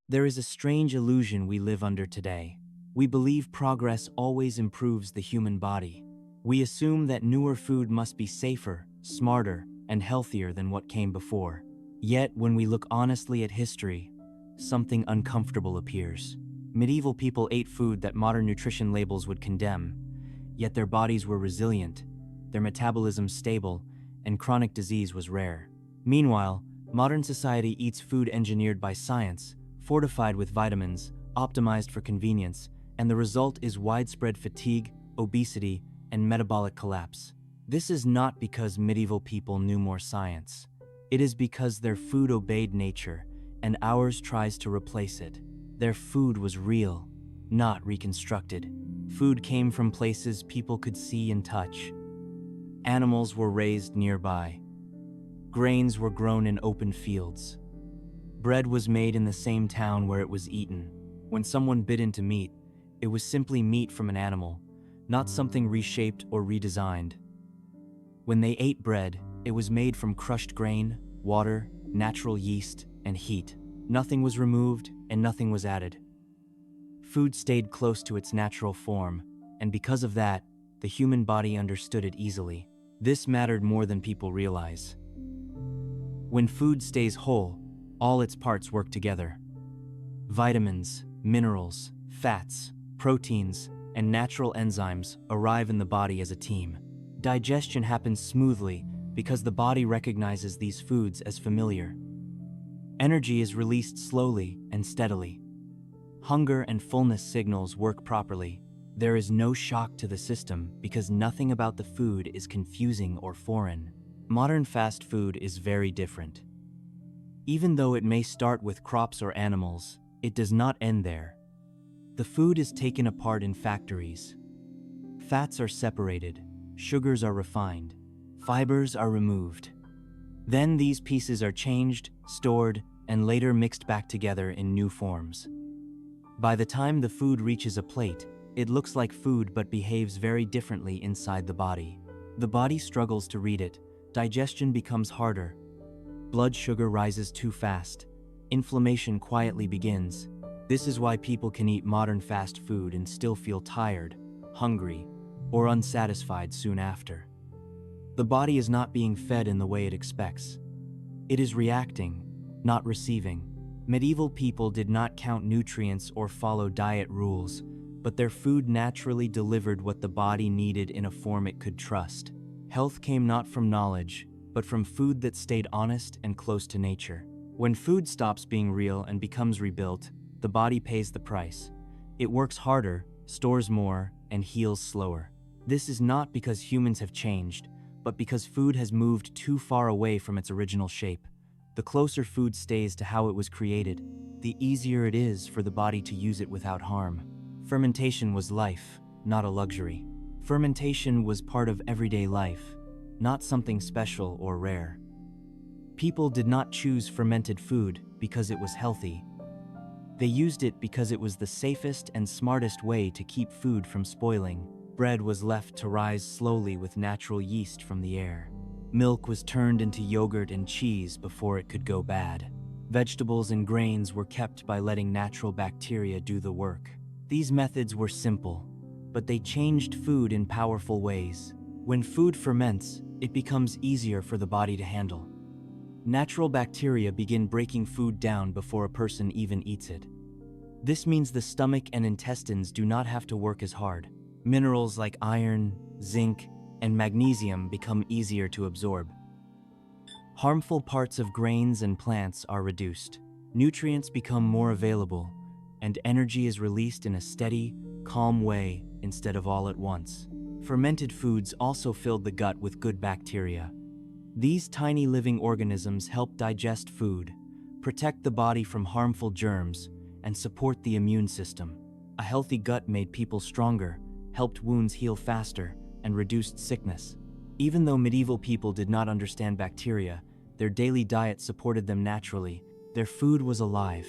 There is a strange illusion we live under today. We believe progress always improves the human body. We assume that newer food must be safer, smarter, and healthier than what came before. Yet, when we look honestly at history, something uncomfortable appears. Medieval people ate food that modern nutrition labels would condemn, yet their bodies were resilient, their metabolism stable, and chronic disease was rare. Meanwhile, modern society eats food engineered by science, fortified with vitamins, optimized for convenience, and the result is widespread fatigue, obesity, and metabolic collapse. This is not because medieval people knew more science. It is because their food obeyed nature, and ours tries to replace it. Their food was real, not reconstructed. Food came from places people could see and touch. Animals were raised nearby. Grains were grown in open fields. Bread was made in the same town where it was eaten. When someone bit into meat, it was simply meat from an animal, not something reshaped or redesigned. When they ate bread, it was made from crushed grain, water, natural yeast, and heat. Nothing was removed and nothing was added. Food stayed close to its natural form, and because of that, the human body understood it easily. This mattered more than people realize. When food stays whole, all its parts work together. Vitamins, minerals, fats, proteins, and natural enzymes arrive in the body as a team. Digestion happens smoothly because the body recognizes these foods as familiar. Energy is released slowly and steadily. Hunger and fullness signals work properly. There is no shock to the system because nothing about the food is confusing or foreign. Modern fast food is very different. Even though it may start with crops or animals, it does not end there. The food is taken apart in factories. Fats are separated, sugars are refined, fibers are removed. Then these pieces are changed, stored, and later mixed back together in new forms. By the time the food reaches a plate, it looks like food but behaves very differently inside the body. The body struggles to read it, digestion becomes harder, blood sugar rises too fast, inflammation quietly begins. This is why people can eat modern fast food and still feel tired, hungry, or unsatisfied soon after. The body is not being fed in the way it expects. It is reacting, not receiving. Medieval people did not count nutrients or follow diet rules, but their food naturally delivered what the body needed in a form it could trust. Health came not from knowledge, but from food that stayed honest and close to nature. When food stops being real and becomes rebuilt, the body pays the price. It works harder, stores more, and heals slower. This is not because humans have changed, but because food has moved too far away from its original shape. The closer food stays to how it was created, the easier it is for the body to use it without harm. Fermentation was life, not a luxury. Fermentation was part of everyday life, not something special or rare. People did not choose fermented food because it was healthy. They used it because it was the safest and smartest way to keep food from spoiling. Bread was left to rise slowly with natural yeast from the air. Milk was turned into yogurt and cheese before it could go bad. Vegetables and grains were kept by letting natural bacteria do the work. These methods were simple, but they changed food in powerful ways. When food ferments, it becomes easier for the body to handle. Natural bacteria begin breaking food down before a person even eats it. This means the stomach and intestines do not have to work as hard. Minerals like iron, zinc, and magnesium become easier to absorb. Harmful parts of grains and plants are reduced. Nutrients become more available, and energy is released in a steady, calm way instead of all at once. Fermented foods also filled the gut with good bacteria. These tiny living organisms help digest food, protect the body from harmful germs, and support the immune system. A healthy gut made people stronger, helped wounds heal faster, and reduced sickness. Even though medieval people did not understand bacteria, their daily diet supported them naturally. Their food was alive,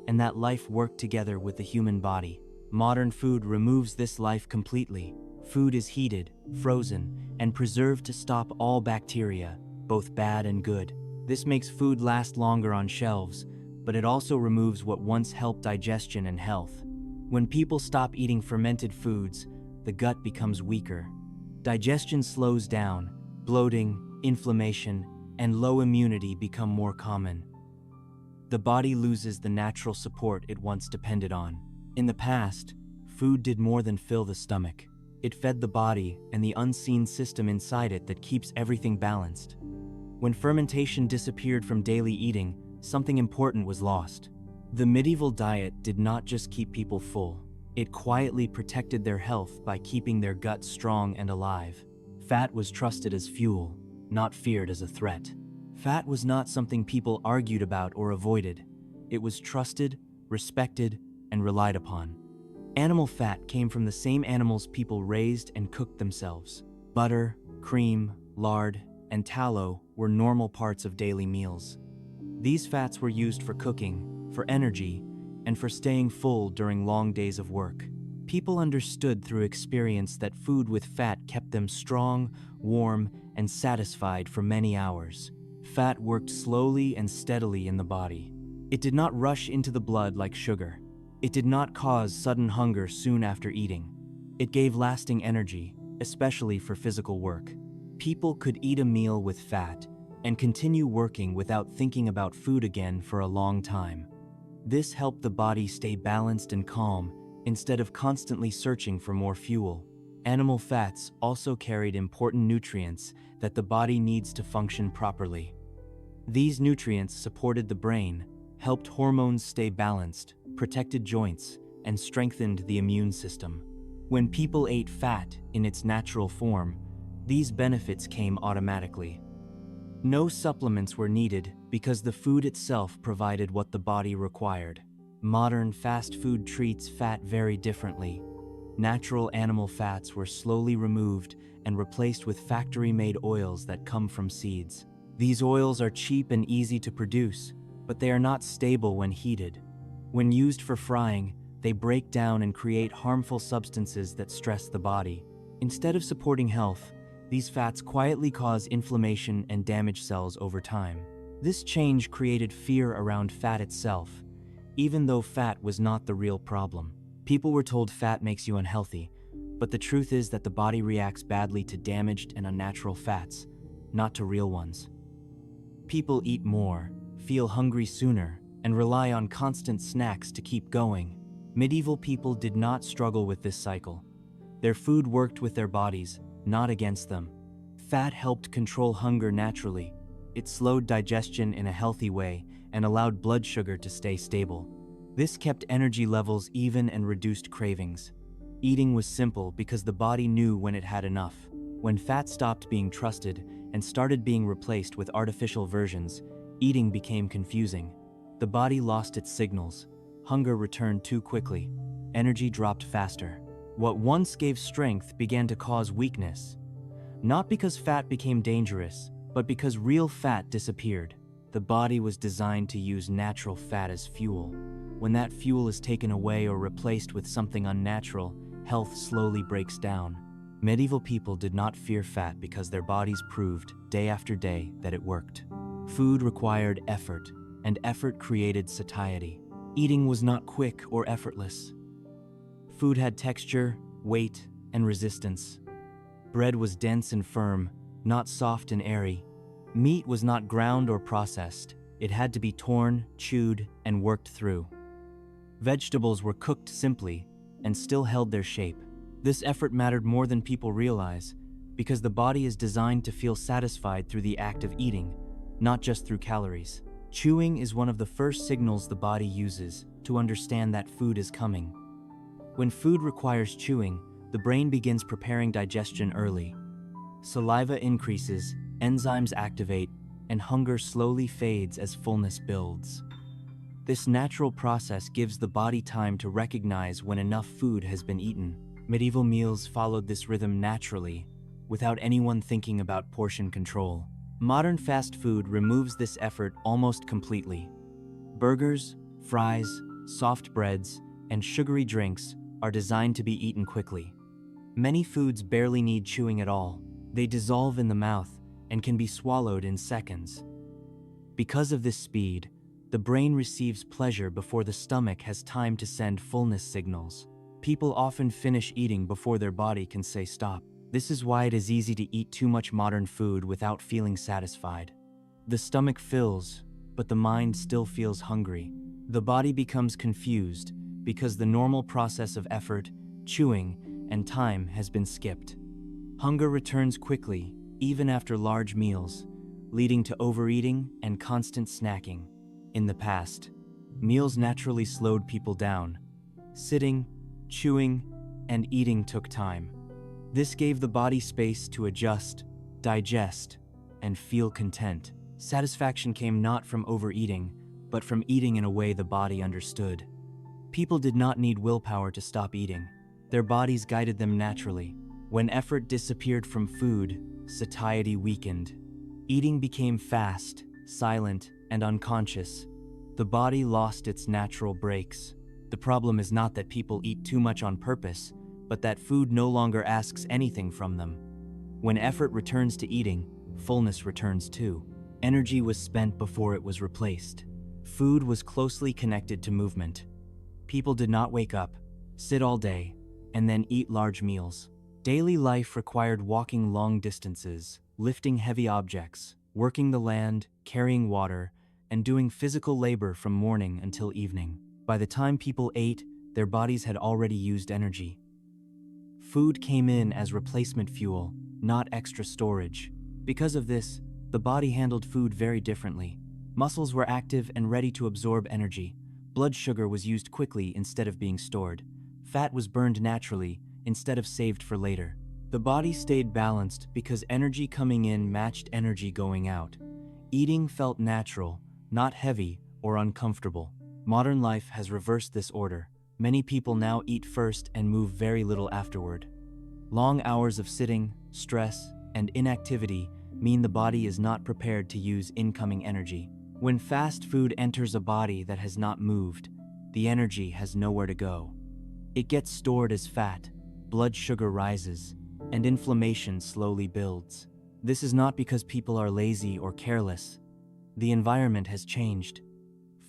and that life worked together with the human body. Modern food removes this life completely. Food is heated, frozen, and preserved to stop all bacteria, both bad and good. This makes food last longer on shelves, but it also removes what once helped digestion and health. When people stop eating fermented foods, the gut becomes weaker. Digestion slows down, bloating, inflammation, and low immunity become more common. The body loses the natural support it once depended on. In the past, food did more than fill the stomach. It fed the body and the unseen system inside it that keeps everything balanced. When fermentation disappeared from daily eating, something important was lost. The medieval diet did not just keep people full. It quietly protected their health by keeping their gut strong and alive. Fat was trusted as fuel, not feared as a threat. Fat was not something people argued about or avoided. It was trusted, respected, and relied upon. Animal fat came from the same animals people raised and cooked themselves. Butter, cream, lard, and tallow were normal parts of daily meals. These fats were used for cooking, for energy, and for staying full during long days of work. People understood through experience that food with fat kept them strong, warm, and satisfied for many hours. Fat worked slowly and steadily in the body. It did not rush into the blood like sugar. It did not cause sudden hunger soon after eating. It gave lasting energy, especially for physical work. People could eat a meal with fat and continue working without thinking about food again for a long time. This helped the body stay balanced and calm instead of constantly searching for more fuel. Animal fats also carried important nutrients that the body needs to function properly. These nutrients supported the brain, helped hormones stay balanced, protected joints, and strengthened the immune system. When people ate fat in its natural form, these benefits came automatically. No supplements were needed because the food itself provided what the body required. Modern fast food treats fat very differently. Natural animal fats were slowly removed and replaced with factory-made oils that come from seeds. These oils are cheap and easy to produce, but they are not stable when heated. When used for frying, they break down and create harmful substances that stress the body. Instead of supporting health, these fats quietly cause inflammation and damage cells over time. This change created fear around fat itself, even though fat was not the real problem. People were told fat makes you unhealthy, but the truth is that the body reacts badly to damaged and unnatural fats, not to real ones. People eat more, feel hungry sooner, and rely on constant snacks to keep going. Medieval people did not struggle with this cycle. Their food worked with their bodies, not against them. Fat helped control hunger naturally. It slowed digestion in a healthy way and allowed blood sugar to stay stable. This kept energy levels even and reduced cravings. Eating was simple because the body knew when it had enough. When fat stopped being trusted and started being replaced with artificial versions, eating became confusing. The body lost its signals. Hunger returned too quickly. Energy dropped faster. What once gave strength began to cause weakness. Not because fat became dangerous, but because real fat disappeared. The body was designed to use natural fat as fuel. When that fuel is taken away or replaced with something unnatural, health slowly breaks down. Medieval people did not fear fat because their bodies proved, day after day, that it worked. Food required effort, and effort created satiety. Eating was not quick or effortless. Food had texture, weight, and resistance. Bread was dense and firm, not soft and airy. Meat was not ground or processed. It had to be torn, chewed, and worked through. Vegetables were cooked simply and still held their shape. This effort mattered more than people realize, because the body is designed to feel satisfied through the act of eating, not just through calories. Chewing is one of the first signals the body uses to understand that food is coming. When food requires chewing, the brain begins preparing digestion early. Saliva increases, enzymes activate, and hunger slowly fades as fullness builds. This natural process gives the body time to recognize when enough food has been eaten. Medieval meals followed this rhythm naturally, without anyone thinking about portion control. Modern fast food removes this effort almost completely. Burgers, fries, soft breads, and sugary drinks are designed to be eaten quickly. Many foods barely need chewing at all. They dissolve in the mouth and can be swallowed in seconds. Because of this speed, the brain receives pleasure before the stomach has time to send fullness signals. People often finish eating before their body can say stop. This is why it is easy to eat too much modern food without feeling satisfied. The stomach fills, but the mind still feels hungry. The body becomes confused because the normal process of effort, chewing, and time has been skipped. Hunger returns quickly, even after large meals, leading to overeating and constant snacking. In the past, meals naturally slowed people down. Sitting, chewing, and eating took time. This gave the body space to adjust, digest, and feel content. Satisfaction came not from overeating, but from eating in a way the body understood. People did not need willpower to stop eating. Their bodies guided them naturally. When effort disappeared from food, satiety weakened. Eating became fast, silent, and unconscious. The body lost its natural breaks. The problem is not that people eat too much on purpose, but that food no longer asks anything from them. When effort returns to eating, fullness returns too. Energy was spent before it was replaced. Food was closely connected to movement. People did not wake up, sit all day, and then eat large meals. Daily life required walking long distances, lifting heavy objects, working the land, carrying water, and doing physical labor from morning until evening. By the time people ate, their bodies had already used energy. Food came in as replacement fuel, not extra storage. Because of this, the body handled food very differently. Muscles were active and ready to absorb energy. Blood sugar was used quickly instead of being stored. Fat was burned naturally instead of saved for later. The body stayed balanced because energy coming in matched energy going out. Eating felt natural, not heavy or uncomfortable. Modern life has reversed this order. Many people now eat first and move very little afterward. Long hours of sitting, stress, and inactivity mean the body is not prepared to use incoming energy. When fast food enters a body that has not moved, the energy has nowhere to go. It gets stored as fat, blood sugar rises, and inflammation slowly builds. This is not because people are lazy or careless. The environment has changed.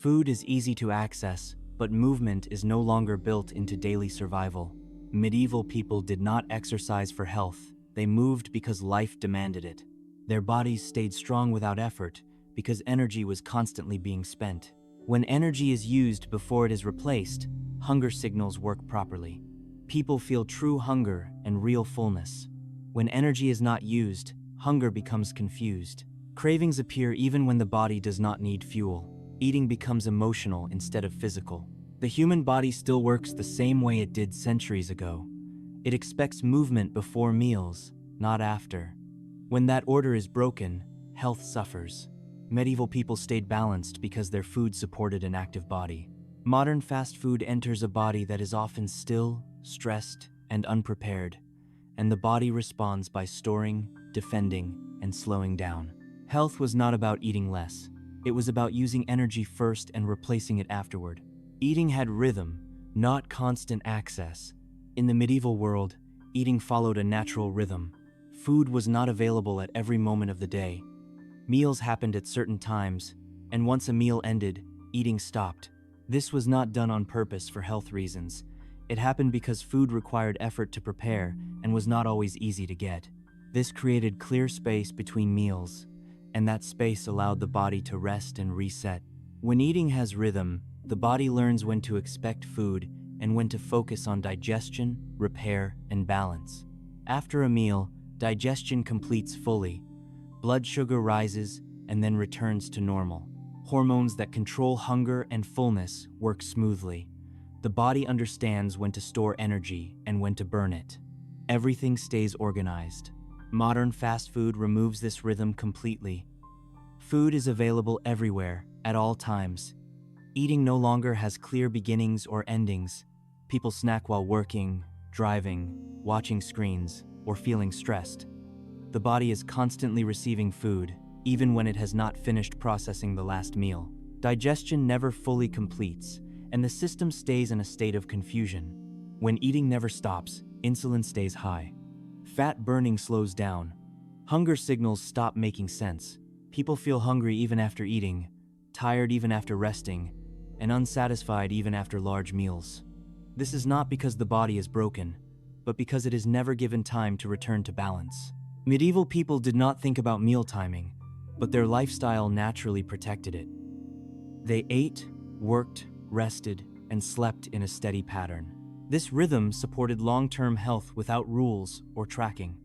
Food is easy to access, but movement is no longer built into daily survival. Medieval people did not exercise for health. They moved because life demanded it. Their bodies stayed strong without effort because energy was constantly being spent. When energy is used before it is replaced, hunger signals work properly. People feel true hunger and real fullness. When energy is not used, hunger becomes confused. Cravings appear even when the body does not need fuel. Eating becomes emotional instead of physical. The human body still works the same way it did centuries ago. It expects movement before meals, not after. When that order is broken, health suffers. Medieval people stayed balanced because their food supported an active body. Modern fast food enters a body that is often still, stressed, and unprepared, and the body responds by storing, defending, and slowing down. Health was not about eating less. It was about using energy first and replacing it afterward. Eating had rhythm, not constant access. In the medieval world, eating followed a natural rhythm. Food was not available at every moment of the day. Meals happened at certain times, and once a meal ended, eating stopped. This was not done on purpose for health reasons. It happened because food required effort to prepare and was not always easy to get. This created clear space between meals, and that space allowed the body to rest and reset. When eating has rhythm, the body learns when to expect food and when to focus on digestion, repair, and balance. After a meal, digestion completes fully. Blood sugar rises and then returns to normal. Hormones that control hunger and fullness work smoothly. The body understands when to store energy and when to burn it. Everything stays organized. Modern fast food removes this rhythm completely. Food is available everywhere, at all times. Eating no longer has clear beginnings or endings. People snack while working, driving, watching screens, or feeling stressed. The body is constantly receiving food, even when it has not finished processing the last meal. Digestion never fully completes, and the system stays in a state of confusion. When eating never stops, insulin stays high. Fat burning slows down. Hunger signals stop making sense. People feel hungry even after eating, tired even after resting, and unsatisfied even after large meals. This is not because the body is broken, but because it is never given time to return to balance. Medieval people did not think about meal timing, but their lifestyle naturally protected it. They ate, worked, rested, and slept in a steady pattern. This rhythm supported long-term health without rules or tracking.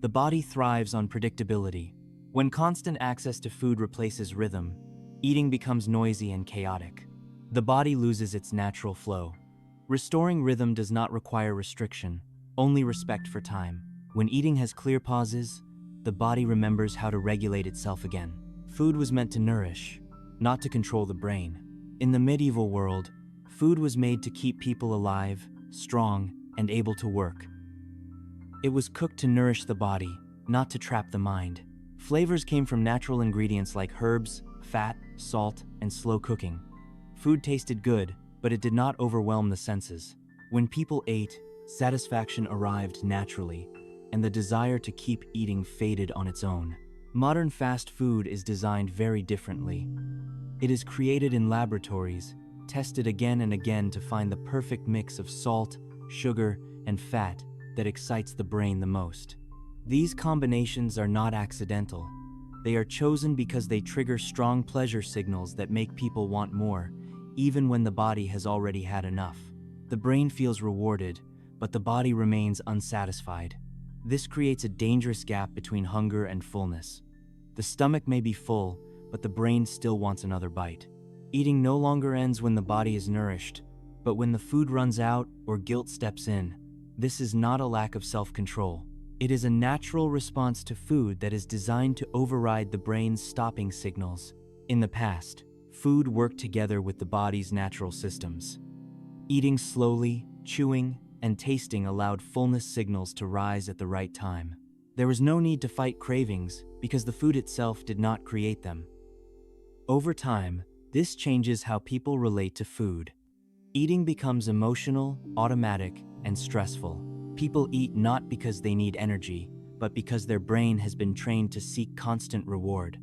The body thrives on predictability. When constant access to food replaces rhythm, eating becomes noisy and chaotic. The body loses its natural flow. Restoring rhythm does not require restriction, only respect for time. When eating has clear pauses, the body remembers how to regulate itself again. Food was meant to nourish, not to control the brain. In the medieval world, food was made to keep people alive, strong, and able to work. It was cooked to nourish the body, not to trap the mind. Flavors came from natural ingredients like herbs, fat, salt, and slow cooking. Food tasted good, but it did not overwhelm the senses. When people ate, satisfaction arrived naturally, and the desire to keep eating faded on its own. Modern fast food is designed very differently. It is created in laboratories, tested again and again to find the perfect mix of salt, sugar, and fat that excites the brain the most. These combinations are not accidental. They are chosen because they trigger strong pleasure signals that make people want more, even when the body has already had enough. The brain feels rewarded, but the body remains unsatisfied. This creates a dangerous gap between hunger and fullness. The stomach may be full, but the brain still wants another bite. Eating no longer ends when the body is nourished, but when the food runs out or guilt steps in. This is not a lack of self-control. It is a natural response to food that is designed to override the brain's stopping signals. In the past, food worked together with the body's natural systems. Eating slowly, chewing, and tasting allowed fullness signals to rise at the right time. There was no need to fight cravings because the food itself did not create them. Over time, this changes how people relate to food. Eating becomes emotional, automatic, and stressful. People eat not because they need energy, but because their brain has been trained to seek constant reward.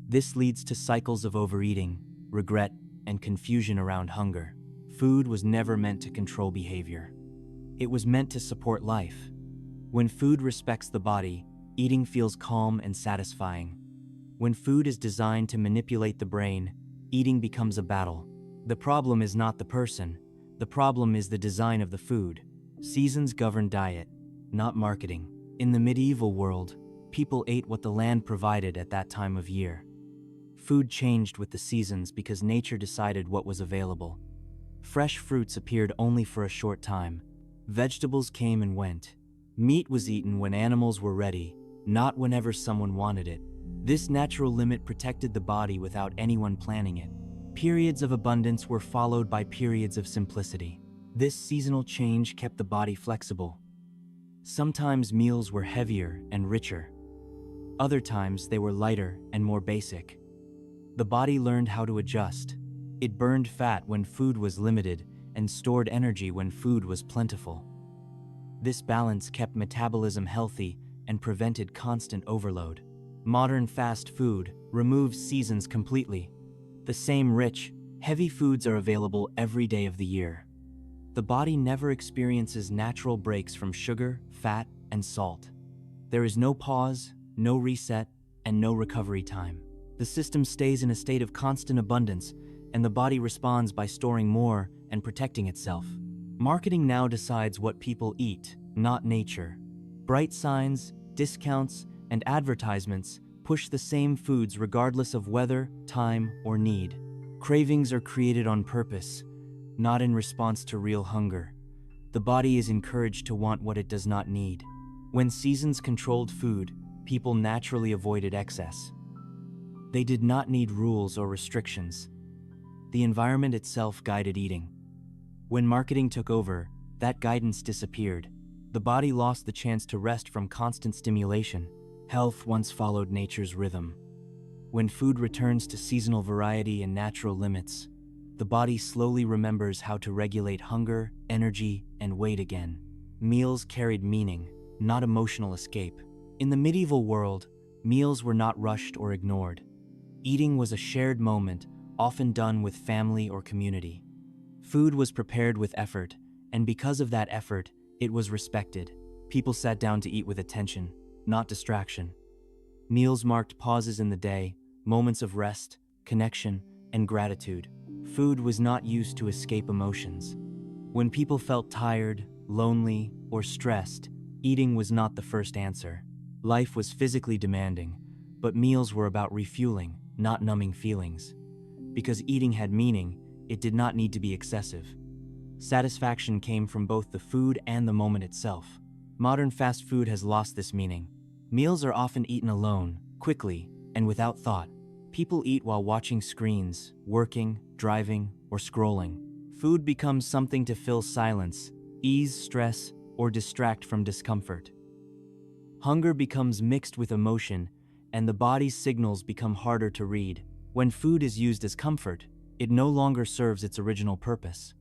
This leads to cycles of overeating, regret, and confusion around hunger. Food was never meant to control behavior. It was meant to support life. When food respects the body, eating feels calm and satisfying. When food is designed to manipulate the brain, eating becomes a battle. The problem is not the person. The problem is the design of the food. Seasons govern diet, not marketing. In the medieval world, people ate what the land provided at that time of year. Food changed with the seasons because nature decided what was available. Fresh fruits appeared only for a short time. Vegetables came and went. Meat was eaten when animals were ready, not whenever someone wanted it. This natural limit protected the body without anyone planning it. Periods of abundance were followed by periods of simplicity. This seasonal change kept the body flexible. Sometimes meals were heavier and richer. Other times they were lighter and more basic. The body learned how to adjust. It burned fat when food was limited and stored energy when food was plentiful. This balance kept metabolism healthy and prevented constant overload. Modern fast food removes seasons completely. The same rich, heavy foods are available every day of the year. The body never experiences natural breaks from sugar, fat, and salt. There is no pause, no reset, and no recovery time. The system stays in a state of constant abundance, and the body responds by storing more and protecting itself. Marketing now decides what people eat, not nature. Bright signs, discounts, and advertisements push the same foods regardless of weather, time, or need. Cravings are created on purpose, not in response to real hunger. The body is encouraged to want what it does not need. When seasons controlled food, people naturally avoided excess. They did not need rules or restrictions. The environment itself guided eating. When marketing took over, that guidance disappeared. The body lost the chance to rest from constant stimulation. Health once followed nature's rhythm. When food returns to seasonal variety and natural limits, the body slowly remembers how to regulate hunger, energy, and weight again. Meals carried meaning, not emotional escape. In the medieval world, Meals were not rushed or ignored. Eating was a shared moment, often done with family or community. Food was prepared with effort, and because of that effort, it was respected. People sat down to eat with attention, not distraction. Meals marked pauses in the day, moments of rest, connection, and gratitude. Food was not used to escape emotions. When people felt tired, lonely, or stressed, eating was not the first answer. Life was physically demanding, but meals were about refueling, not numbing feelings. Because eating had meaning, it did not need to be excessive. Satisfaction came from both the food and the moment itself. Modern fast food has lost this meaning. Meals are often eaten alone, quickly, and without thought. People eat while watching screens, working, driving, or scrolling. Food becomes something to fill silence, ease stress, or distract from discomfort. Hunger becomes mixed with emotion, and the body's signals become harder to read. When food is used as comfort, it no longer serves its original purpose.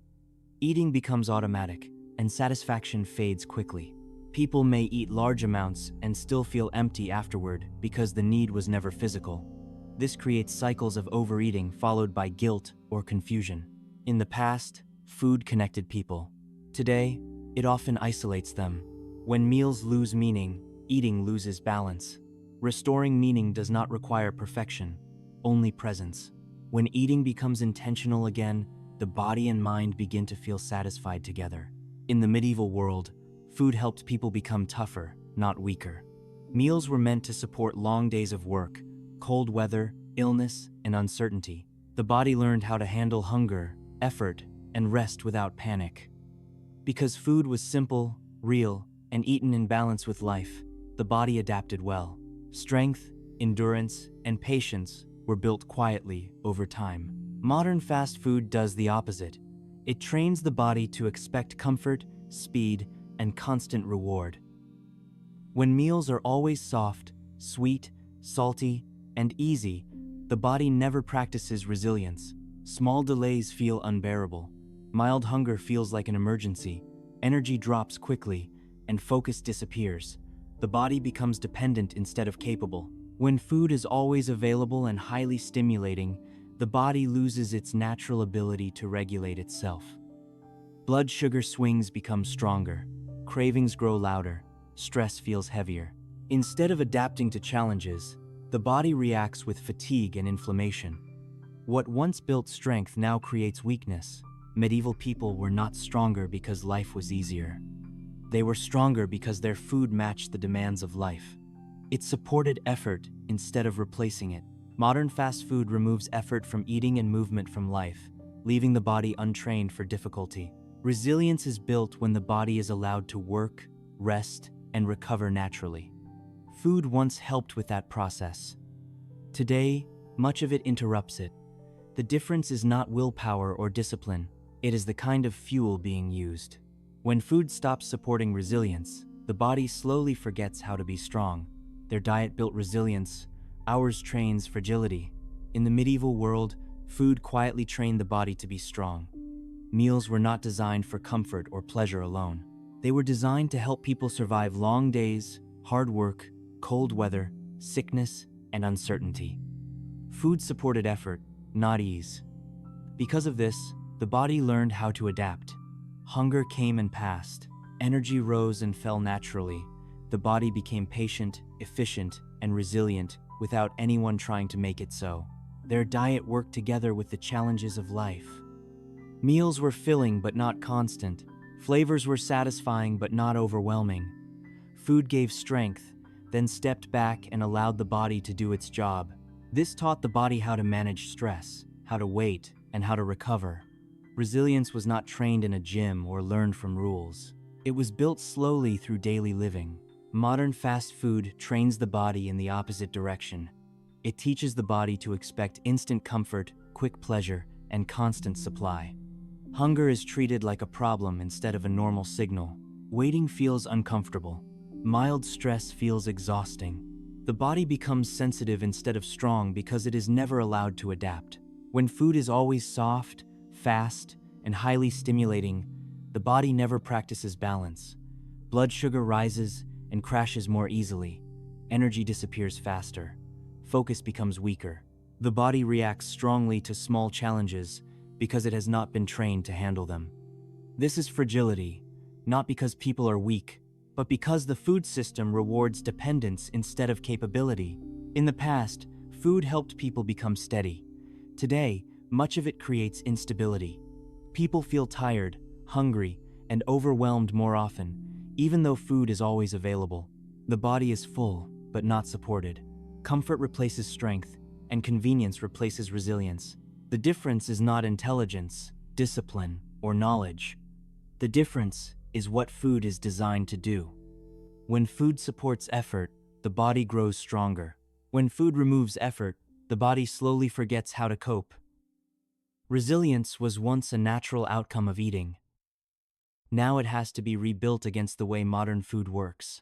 Eating becomes automatic, and satisfaction fades quickly. People may eat large amounts and still feel empty afterward because the need was never physical. This creates cycles of overeating followed by guilt or confusion. In the past, food connected people. Today, it often isolates them. When meals lose meaning, eating loses balance. Restoring meaning does not require perfection, only presence. When eating becomes intentional again, the body and mind begin to feel satisfied together. In the medieval world, food helped people become tougher, not weaker. Meals were meant to support long days of work, cold weather, illness, and uncertainty. The body learned how to handle hunger, effort, and rest without panic. Because food was simple, real, and eaten in balance with life, the body adapted well. Strength, endurance, and patience were built quietly over time. Modern fast food does the opposite. It trains the body to expect comfort, speed, and constant reward. When meals are always soft, sweet, salty, and easy, the body never practices resilience. Small delays feel unbearable. Mild hunger feels like an emergency. Energy drops quickly, and focus disappears. The body becomes dependent instead of capable. When food is always available and highly stimulating, the body loses its natural ability to regulate itself. Blood sugar swings become stronger. Cravings grow louder. Stress feels heavier. Instead of adapting to challenges, the body reacts with fatigue and inflammation. What once built strength now creates weakness. Medieval people were not stronger because life was easier. They were stronger because their food matched the demands of life. It supported effort instead of replacing it. Modern fast food removes effort from eating and movement from life, leaving the body untrained for difficulty. Resilience is built when the body is allowed to work, rest, and recover naturally. Food once helped with that process. Today, much of it interrupts it. The difference is not willpower or discipline, it is the kind of fuel being used. When food stops supporting resilience, the body slowly forgets how to be strong. Their diet built resilience, ours trains fragility. In the medieval world, food quietly trained the body to be strong. Meals were not designed for comfort or pleasure alone. They were designed to help people survive long days, hard work, cold weather, sickness, and uncertainty. Food supported effort, not ease. Because of this, the body learned how to adapt. Hunger came and passed. Energy rose and fell naturally. The body became patient, efficient, and resilient without anyone trying to make it so. Their diet worked together with the challenges of life. Meals were filling but not constant. Flavors were satisfying but not overwhelming. Food gave strength, then stepped back and allowed the body to do its job. This taught the body how to manage stress, how to wait, and how to recover. Resilience was not trained in a gym or learned from rules. It was built slowly through daily living. Modern fast food trains the body in the opposite direction. It teaches the body to expect instant comfort, quick pleasure, and constant supply. Hunger is treated like a problem instead of a normal signal. Waiting feels uncomfortable. Mild stress feels exhausting. The body becomes sensitive instead of strong because it is never allowed to adapt. When food is always soft, fast, and highly stimulating, the body never practices balance. Blood sugar rises and crashes more easily. energy disappears faster. Focus becomes weaker. The body reacts strongly to small challenges because it has not been trained to handle them. This is fragility, not because people are weak, but because the food system rewards dependence instead of capability. In the past, food helped people become steady. Today, much of it creates instability. People feel tired, hungry, and overwhelmed more often, even though food is always available. The body is full, but not supported. Comfort replaces strength, and convenience replaces resilience. The difference is not intelligence, discipline, or knowledge. The difference is what food is designed to do. When food supports effort, the body grows stronger. When food removes effort, the body slowly forgets how to cope. Resilience was once a natural outcome of eating. Now it has to be rebuilt against the way modern food works.